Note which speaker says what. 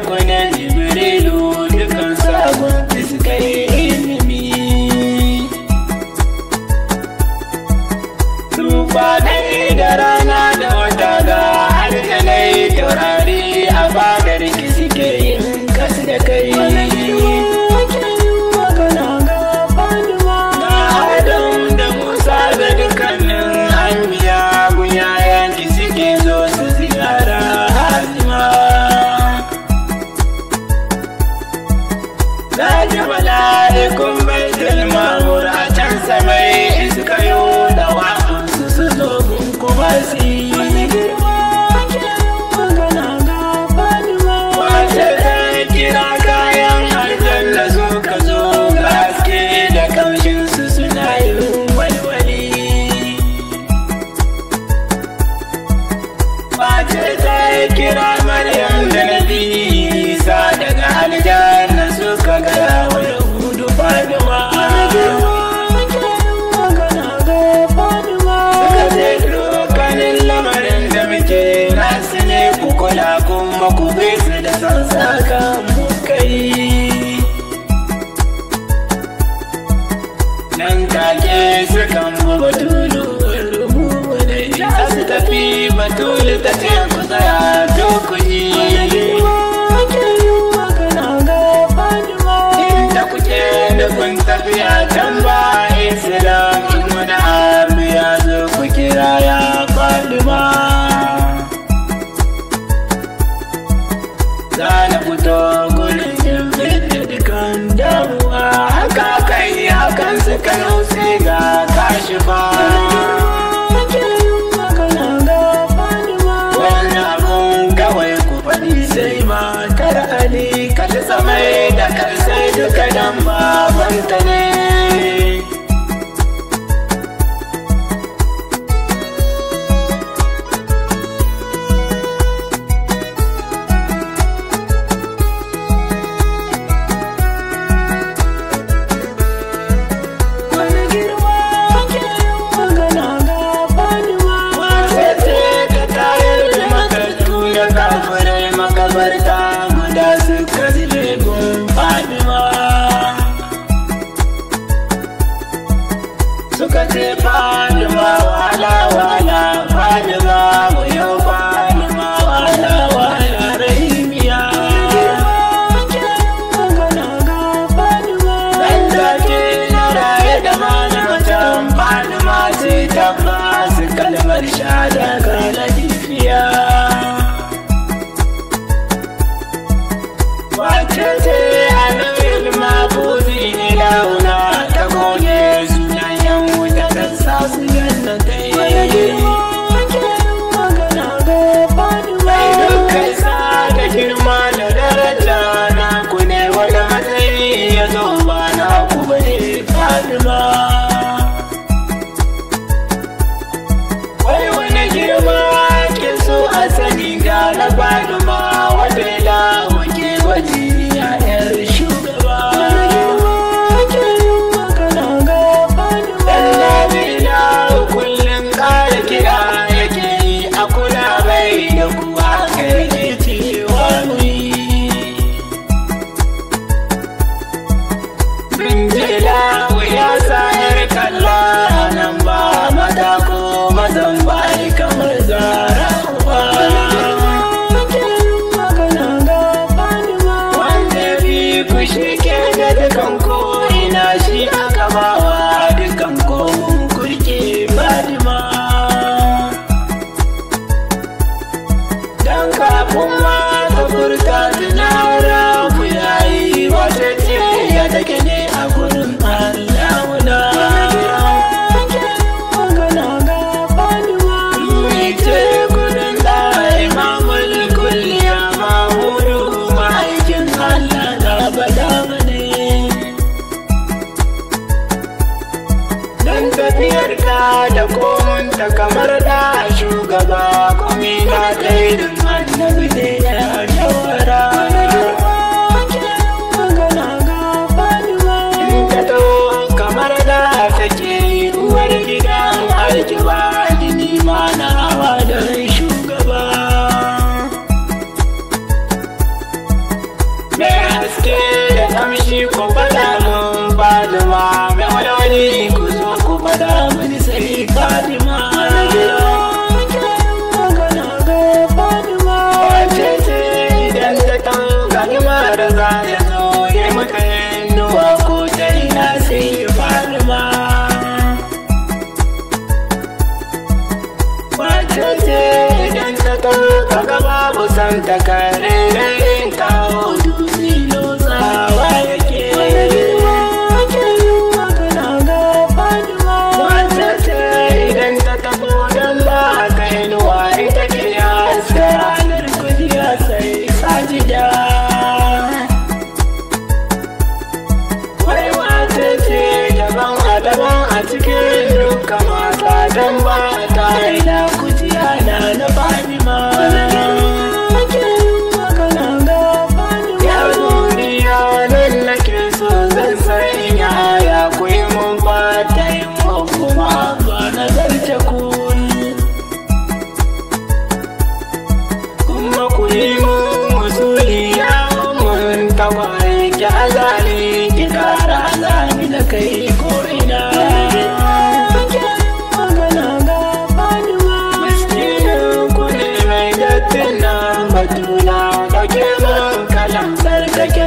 Speaker 1: ku ne Jibrilu dukan sabon suka yi ilimi. Tufanai da rana da wata ga aljanai taurari a fadar ki suke yin kasu da kai. Mala'ikun baitul ma'mur a can samai suka yi da waƙansu su zo kuma su yi wani girma ke magana ga Fatima. Wace ta kira kayan aljanna suka zo ga haske da kamshinsu suna yin walwali. Wace ta kira Maryam da Nabi Isa daga aljanna suka gaya wa Yahudu Fatima. Suka ce dukkanin lamarin da muke nasu ne ku kula kuma ku bi su da son saka mu kai. Nan take sukan bu Batulu rumu ne za su tafi. Batulu ta ce ku tsaya to ku yi. Kun tafiya can ba Islam in wani abu ya zo ku kira ya Fatima. Za na fito gurin yin fita dukan damuwa haka kai hakan suka yauce ga kashi ba. Wani abun kawai ku faɗi sai matar Ali kalli samai da karsai duka dan babanta ne. Wani girma ke magana ga Fatima. Wace ce ta tayar da matattu da kafirai makabarta guda suka zube gun Fatima. Suka ce Fatima wala wala Fatima mu yau Fatima wala wala Rahimiya. Dan take na raye da malamatan Fatima sai ta basu kalmar shahada ga lafiya. Wace ce Annabil Mabuzi ilauna ta goge sunan yan wuta ta sa su jannatai. Mai dukkan sa da girma da daraja na ku ne wani matsayi ya zo ba na ku bane Fatima. Wai wani girma ke so a sani ga na Fatima wata ila wake waje ya yar mai haske da kamshi ku faɗa mun Fatima, mai walwali ku zo ku faɗa mun sai Fatima. Wace ce idan ta tauga mara za ya zo ya maka nuwa ko ta ina sai Fatima. Wace ce idan ta tauga babu san ta kare kawo dutse lozawa yake. Wace ce idan ta tabo don ba ka inuwa ita ke haska ranar kujiya sai sajida. Wai wace ce daban a cikin duka mata don ba ta ina kujiya na Fatima. Kai ko ina magana ga Fatima, miskinin ku ne mai dattin nan batuna, ɗauke mun kalan sarkake